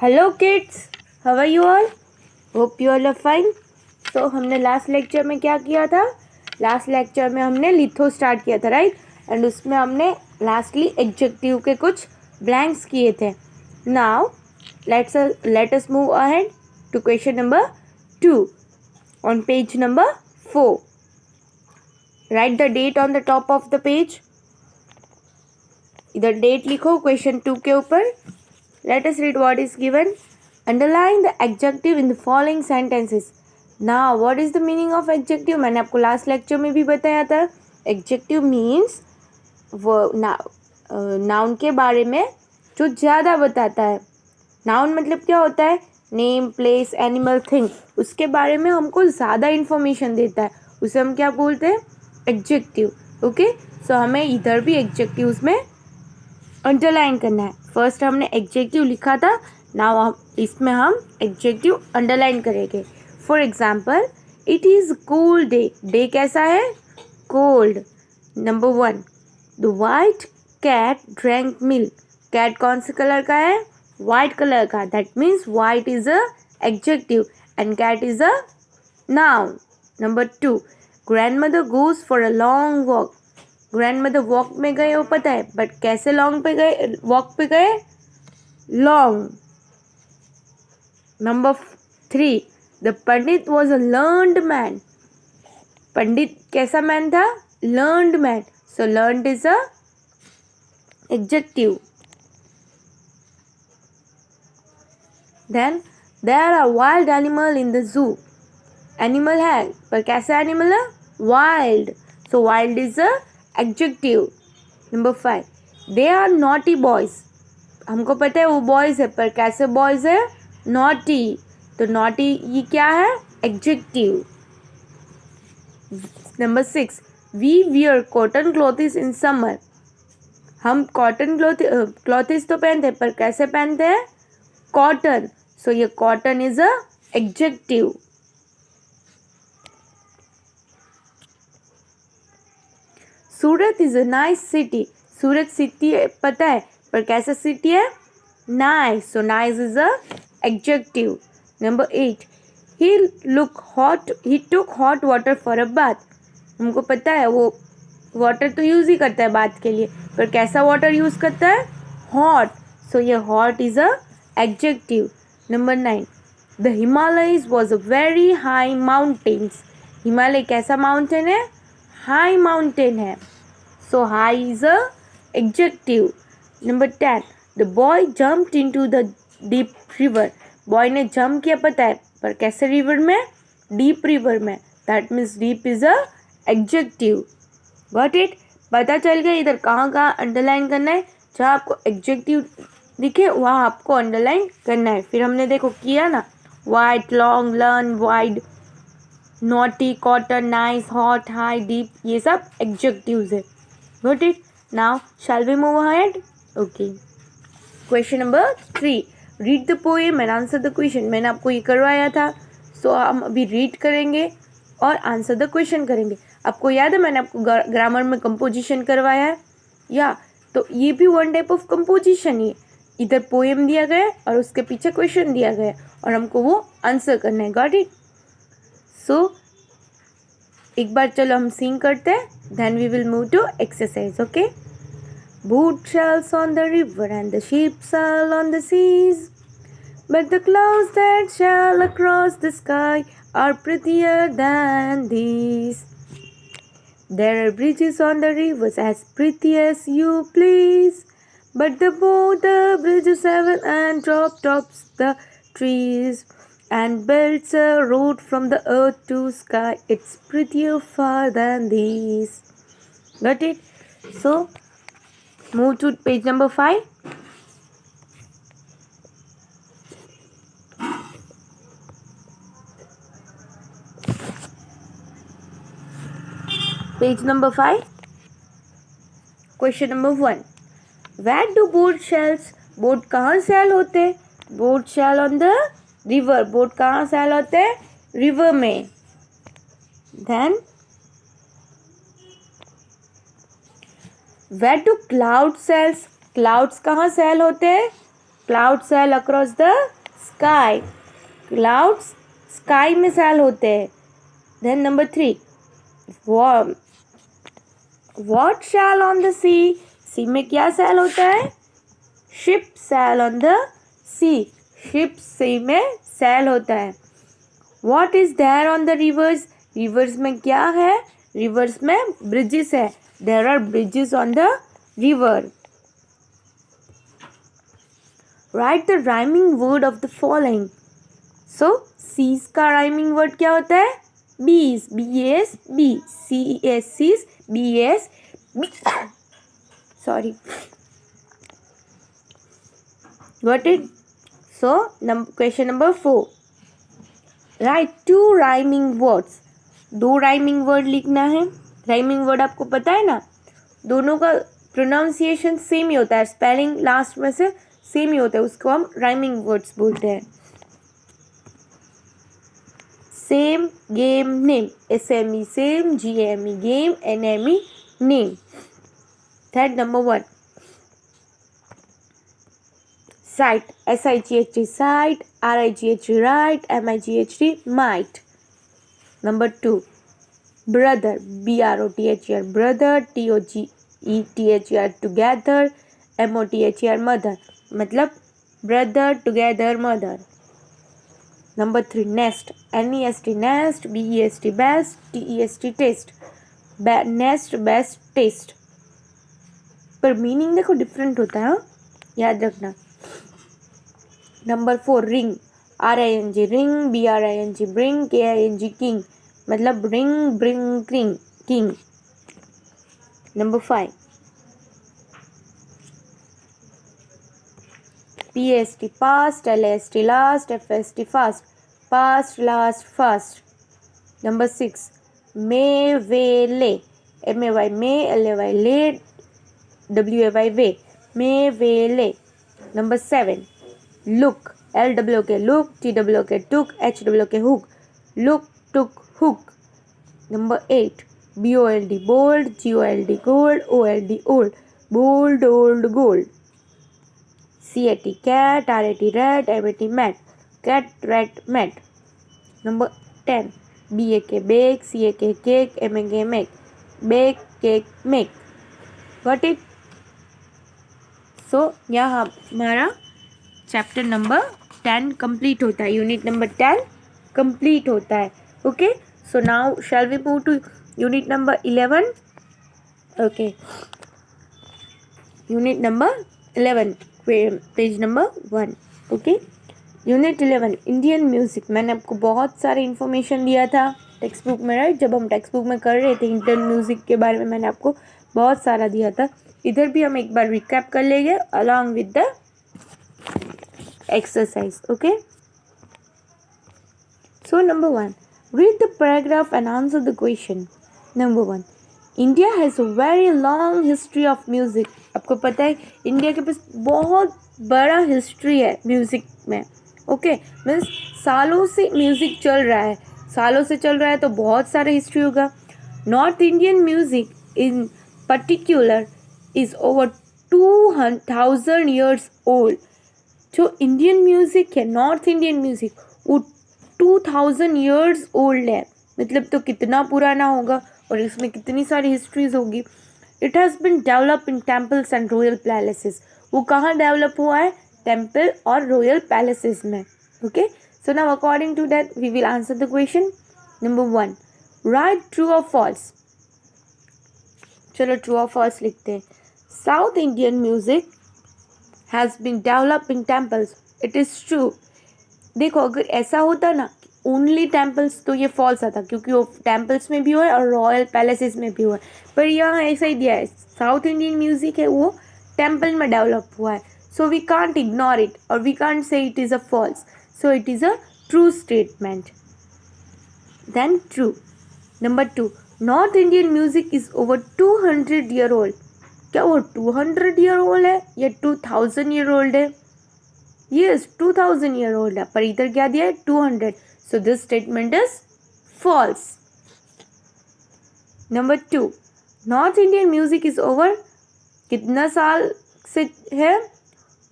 Hello kids, how are you all? Hope you all are fine. तो हमने last lecture में क्या किया था? लास्ट लेक्चर में हमने लिथो स्टार्ट किया था, राइट? एंड उसमें हमने लास्टली एडजेक्टिव के कुछ ब्लैंक्स किए थे. Now let us move ahead to question number 2 on page number 4. Write the date on the top of the page. इधर डेट लिखो क्वेश्चन 2 के ऊपर. Let us read what is given. Underline the adjective in the following sentences. Now, what is the meaning of adjective? मैंने आपको last lecture में भी बताया था. Adjective means नाउन के बारे में जो ज़्यादा बताता है. नाउन मतलब क्या होता है? Name, place, animal, thing. उसके बारे में हमको ज़्यादा इन्फॉर्मेशन देता है. उसे हम क्या बोलते हैं? एडजेक्टिव. ओके, सो हमें इधर भी एडजेक्टिव्स में अंडरलाइन करना है. फर्स्ट हमने एडजेक्टिव लिखा था, नाउ इसमें हम एडजेक्टिव अंडरलाइन करेंगे. For example, it is cold day. Day कैसा है? Cold. Number 1, the white cat drank milk. Cat कौन से कलर का है? वाइट कलर का. That means white is a adjective and cat is a noun. Number 2, grandmother goes for a long walk. Grandmother walk में गए हो पता है, बट कैसे लॉन्ग पे गए? वॉक पे गए, long. Number 3, the pandit was a learned man. Pandit कैसा मैन था? Learned man. So learned is a adjective. Then there are wild animal in the zoo. Animal है, पर कैसा एनिमल है? Wild. So wild is a adjective. Number 5, they are naughty boys. हमको पता है वो बॉयज है, पर कैसे बॉयज है? नॉटी. तो नॉटी ये क्या है? Adjective. Number 6, we wear cotton clothes in summer. हम कॉटन क्लॉथ्स तो पहनते हैं, पर कैसे पहनते हैं? कॉटन. सो ये cotton is a adjective. Surat is a nice city. Surat city पता है, पर कैसा सिटी है? Nice. So nice is a adjective. Number 8, he took hot water for a bath. हमको पता है वो वाटर तो यूज़ ही करता है बाथ के लिए, पर कैसा वाटर यूज़ करता है? हॉट. सो ये hot is a adjective. Number 9, the Himalayas was a very high mountains. Himalaya कैसा माउंटेन है? हाई माउंटेन है. So high is a adjective. Number 10, the boy jumped into the deep river. Boy ने jump किया पता है, पर कैसे रिवर में? डीप रिवर में. That means deep is a adjective. Got it? पता चल गया इधर कहाँ कहाँ अंडरलाइन करना है. जहाँ आपको एडजेक्टिव दिखे वहाँ आपको अंडरलाइन करना है. फिर हमने देखो किया ना, white, long, learn, wide, naughty, cotton, nice, hot, high, deep, ये सब एडजेक्टिव्स है. Got it? Now, shall we move ahead? Okay. Question number 3. Read the poem and answer the question. मैंने आपको ये करवाया था, सो हम अभी रीड करेंगे और आंसर द क्वेश्चन करेंगे. आपको याद है मैंने आपको ग्रामर में कंपोजिशन करवाया है या? तो ये भी वन टाइप ऑफ कंपोजिशन ही. इधर पोएम दिया गया है और उसके पीछे क्वेश्चन दिया गया है और हमको वो आंसर करना है. Got it? सो एक बार चलो हम सिंग करते हैं, then we will move to exercise. Okay? Boat sails on the river and the ship sail on the seas, but the clouds that sail across the sky are prettier than these. There are bridges on the rivers as pretty as you please, but the bridges have and drop tops the trees and builds a road from the earth to sky. It's prettier far than these. Got it? So, move to page number 5. Page number 5. Question number 1. Where do boat sails? Boat कहाँ sail होते? Boat sail on the river. Boat कहाँ sail होते? River में. Then, where do clouds sails? Clouds कहाँ sail होते हैं? Cloud sail across the sky, clouds sky में sail होते हैं. Then number 3, what sail on the sea, sea में क्या सैल होता है? Ship sail on the sea, ship sea में सैल होता है. What is there on the reverse, rivers में क्या है? रिवर्स में ब्रिजेस है. There are bridges on the river. Write the rhyming word of the following. So sees का rhyming word क्या होता है? Bees, BAS, B, CES, sees, BAS, B. Sorry. Got it? So, question number 4. Write 2 rhyming words. 2 rhyming word लिखना है. Rhyming word आपको पता है ना, दोनों का प्रोनाउंसिएशन सेम ही होता है, स्पेलिंग लास्ट में से सेम ही होता है, उसको हम राइमिंग वर्ड्स बोलते हैं. Same, game, name. SME same, GME game, NME name. That number 1. Sight, SIGHT sight, RIGHT right, MIGHT might. Number 2. Brother, BROTHER brother, TOGETHER together, MOTHER mother. मतलब brother together mother. Number 3. Nest, NEST nest, BEST best, TEST test. Nest, best, taste. पर meaning देखो different होता है, याद रखना. Number 4. Ring, RING ring, BRING bring, KING king. मतलब ring, bring, king. Number 5. PAST past, LAST last, FAST fast, past, last, fast. Number 6. May, way, lay, MAY may, LAY lay, WAY way, may, way, lay. Number 7. Look, LWK look, TWK took, HWK hook, look, took, hook. Number 8. BOLD bold, GOLD gold, OLD old, bold, old, gold. CAT cat, RAT rat, MAT mat, cat, rat, mat. Number 10. BAK bake, CAK cake, MAK make, bake, cake, make. Got it? So यहाँ हमारा chapter number 10 complete होता है, unit number 10 complete होता है. Okay, so now shall we move to unit number 11. Okay, unit number 11, page number 1. Okay, unit 11 Indian music. मैंने आपको बहुत सारे इन्फॉर्मेशन दिया था टेक्स्ट बुक में, राइट? जब हम टेक्स्ट बुक में कर रहे थे इंडियन म्यूज़िक के बारे में मैंने आपको बहुत सारा दिया था. इधर भी हम एक बार रिकैप कर लेंगे along with the exercise. Okay, so number 1, read the paragraph and answer the question. Number 1, India has a very long history of music. आपको पता है इंडिया के पास बहुत बड़ा हिस्ट्री है म्यूज़िक में. ओके, मीन्स सालों से म्यूज़िक चल रहा है, सालों से चल रहा है तो बहुत सारा हिस्ट्री होगा. North Indian music in particular is over 2000 years old. जो इंडियन म्यूज़िक है, नॉर्थ इंडियन म्यूज़िक, वो 2000 years ओल्ड है. मतलब तो कितना पुराना होगा और इसमें कितनी सारी हिस्ट्रीज होगी. It has been develop in temples and royal palaces. वो कहाँ डेवलप हुआ है? टेम्पल और रॉयल पैलेसेस में. Okay, so now according to that we will answer the question. Number 1, right true और फॉल्स. चलो ट्रू और फॉल्स लिखते हैं. South Indian music has been developed in temples. It is true. देखो अगर ऐसा होता ना ओनली टेम्पल्स तो ये फॉल्स आता, क्योंकि वो टेम्पल्स में भी हुआ है और रॉयल पैलेसेस में भी हुआ है. पर यहाँ ऐसा ही दिया है, साउथ इंडियन म्यूजिक है वो टेम्पल में डेवलप हुआ है. So we can't ignore it और we can't say it is a false. So it is a true statement. Then true. Number 2, north Indian music is over 200 year old. क्या वो 200 year old है या 2000 year old है? Yes, 2000 year old है, पर इधर क्या दिया है? 200. So this statement is false. Number 2, north Indian music is over कितना साल से है?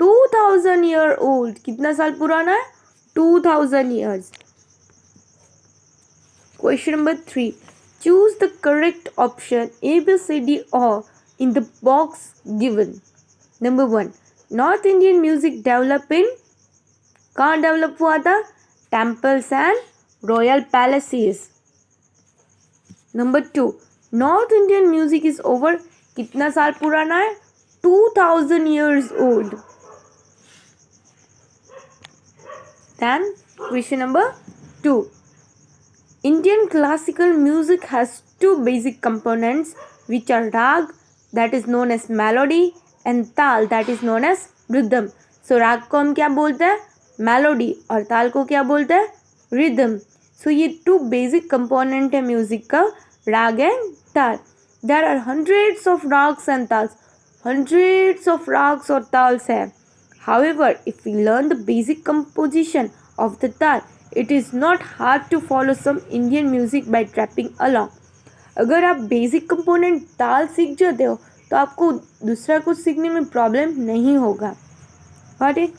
2000 ईयर ओल्ड. कितना साल पुराना है? 2000 years. Question number 3. Choose the correct option A, B, C, D, or in the box given. Number 1. North Indian music develop in, कहाँ develop हुआ था? Temples and royal palaces. Number 2. North Indian music is over, कितना साल पुराना है? 2000 years old. Then question number 2. Indian classical music has two basic components which are rag, that is known as melody, and tal, that is known as rhythm. So rag को हम क्या बोलते हैं? Melody. और ताल को क्या बोलते हैं? Rhythm. So ये two basic component है music का, rag and tal. There are hundreds of rags and tals. Hundreds of rags और tals है. However, if we learn the basic composition of the tal, it is not hard to follow some Indian music by trapping along. अगर आप basic component ताल सीख जाते हो तो आपको दूसरा कुछ सीखने में प्रॉब्लम नहीं होगा. Got it?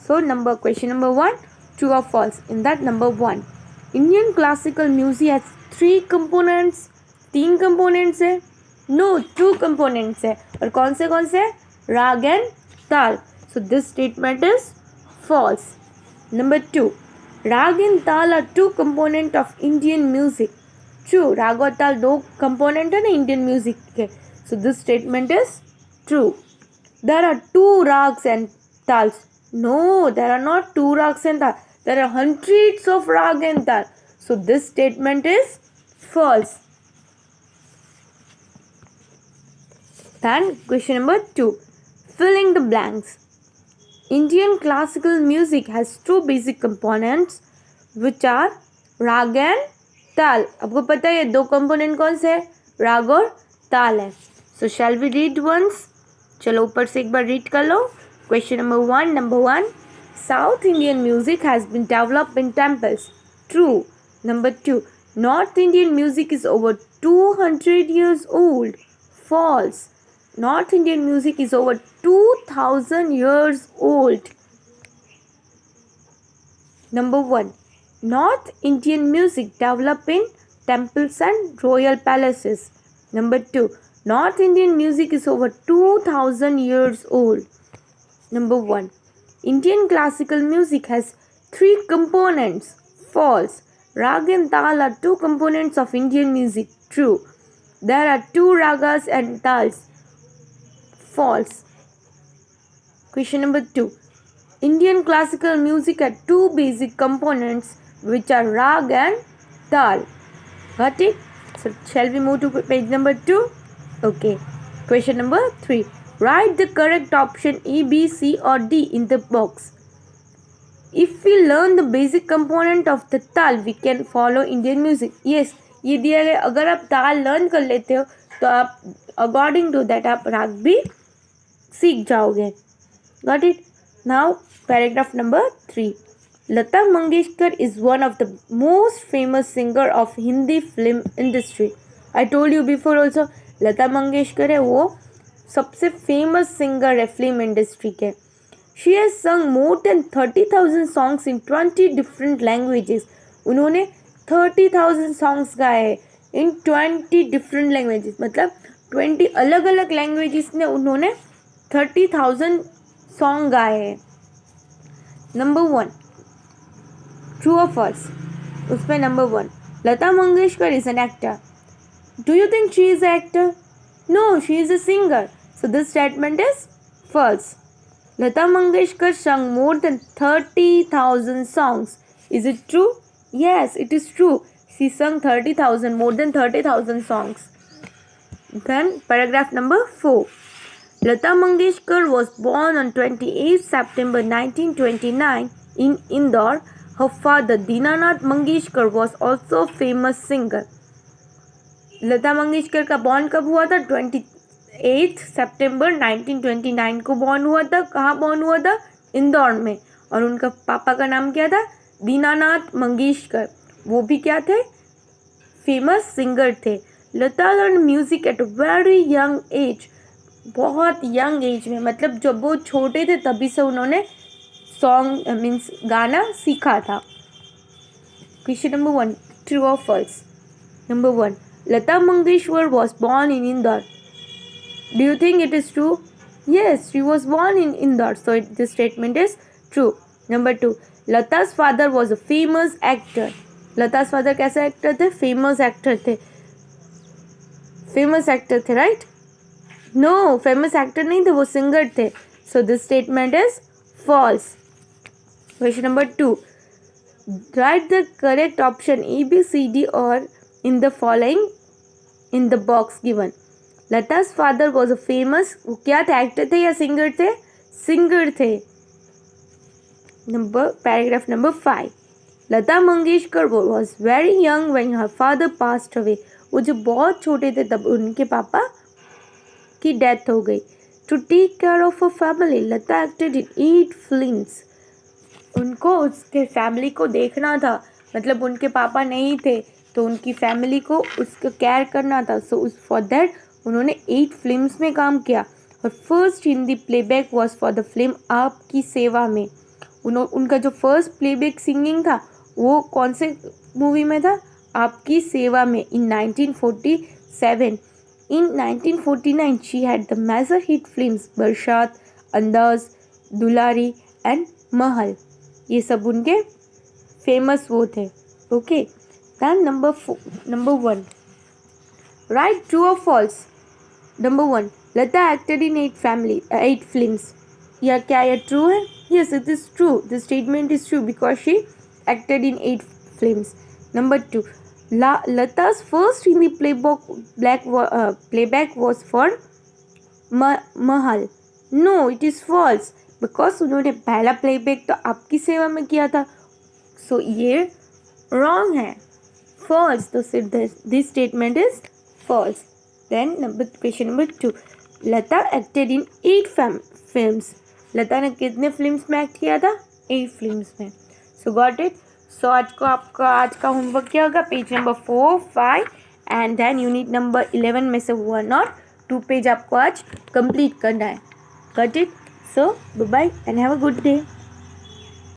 So question number 1, true or false? In that number 1, Indian classical music has 3 components. 3 components है? No, 2 components है. और कौन से? राग एंड ताल. So this statement is false. Number 2. Rag and tal are 2 components of Indian music. True. Rag और ताल 2 component है ना Indian music के. So this statement is true. There are 2 rags and tals. No, there are not 2 rags and tal. There are hundreds of rag and tal. So this statement is false. Then question number 2. Filling the blanks. Indian classical music has 2 basic components which are rag and tal. आपको पता है ये 2 component कौन से हैं? राग और ताल है. So shall we read once? चलो ऊपर से एक बार read कर लो. Question number 1. Number 1. South Indian music has been developed in temples. True. Number 2. North Indian music is over 200 years old. False. North Indian music is over 2000 years old. Number 1. North Indian music developed in temples and royal palaces. Number 2. North Indian music is over 2000 years old. Number 1. Indian classical music has 3 components. False. Rag and tal are 2 components of Indian music. True. There are 2 ragas and tals. False. Question number 2. Indian classical music has 2 basic components which are rag and tal. Got it? So shall we move to page number 2? Okay. Question number 3. Write the correct option A, B, C or D in the box. If we learn the basic component of the tal, we can follow Indian music. Yes, ये दिया गया. अगर आप ताल learn कर लेते हो तो आप अकॉर्डिंग टू दैट आप राग भी सीख जाओगे. Got it? Now paragraph number 3. Lata Mangeshkar is one of the most famous singer of Hindi film industry. I told you before also, Lata Mangeshkar है वो सबसे फेमस सिंगर है फिल्म इंडस्ट्री के. She has sung more than 30,000 songs in 20 different languages. उन्होंने 30,000 songs गाए हैं in 20 different languages. मतलब 20 अलग अलग लैंग्वेजेस में उन्होंने 30,000 सॉन्ग गाए हैं. नंबर 1. ट्रू और फॉल्स? उसमें number 1. Lata Mangeshkar is an actor. Do you think she is an actor? No, she is a singer. So this statement is false. Lata Mangeshkar sang more than 30,000 songs. Is it true? Yes, it is true. She sang more than 30,000 songs. Then paragraph number 4. Lata Mangeshkar was born on 28 September 1929 in Indore. Her father Dinanath Mangeshkar was also a famous singer. Lata Mangeshkar का born कब हुआ था? 28 सितंबर 1929 को born हुआ था. कहाँ born हुआ था? इंदौर में. और उनका पापा का नाम क्या था? दीनानाथ मंगेशकर. वो भी क्या थे? फेमस सिंगर थे. Lata learn music at a very young age. बहुत यंग एज में, मतलब जब वो छोटे थे तभी से उन्होंने सॉन्ग मीन्स गाना सीखा था। क्वेश्चन नंबर 1, ट्रू और false. Number 1, Lata Mangeshkar was born in Indore. Do you think it is true? Yes, she was born in Indore, so this statement is true. Number 2, Lata's father was a famous actor. Lata's father कैसे actor थे? Famous actor थे. Famous actor थे, right? No, famous actor नहीं थे, वो singer थे. So this statement is false. Question number 2, write the correct option A, B, C, D or in the following in the box given. Lata's father was a famous, वो क्या थे, actor थे या singer थे? सिंगर थे। Paragraph number 5, Lata Mangeshkar was very young when her father passed away. वो जो बहुत छोटे थे तब उनके पापा की डेथ हो गई। To take care of a family, Lata acted in 8 films. उनको उसके फैमिली को देखना था, मतलब उनके पापा नहीं थे तो उनकी फैमिली को उसका केयर करना था। सो फॉर दैट उन्होंने 8 फिल्म्स में काम किया। और first Hindi playback was for the film आपकी सेवा में। उनका जो फर्स्ट प्लेबैक सिंगिंग था वो कौन से मूवी में था? आपकी सेवा में, in 1947। In 1949 she had the major hit films Barsaat, Andaz, Dulari and महल। ये सब उनके फेमस वो थे। Okay, then number 1, right true और false. Number 1, Lata acted in 8 films. या क्या ये ट्रू है? Yes, it is true. The statement is true because she acted in 8 films. Number 2, Lata's first Hindi playback was for Mahal. No, it is false because उन्होंने पहला playback तो आपकी सेवा में किया था। सो ये रॉन्ग है, फॉल्स। तो this statement is false. Then question number 2, Lata acted in 8 films. लता ने कितने फिल्म्स में एक्ट किया था? 8 फिल्म्स में। सो गॉट इट। सो आज का होमवर्क क्या होगा? Page number 4, 5 and then unit number 11 में से 1 और 2 पेज आपको आज कंप्लीट करना है। Got it? So bye bye and have a good day.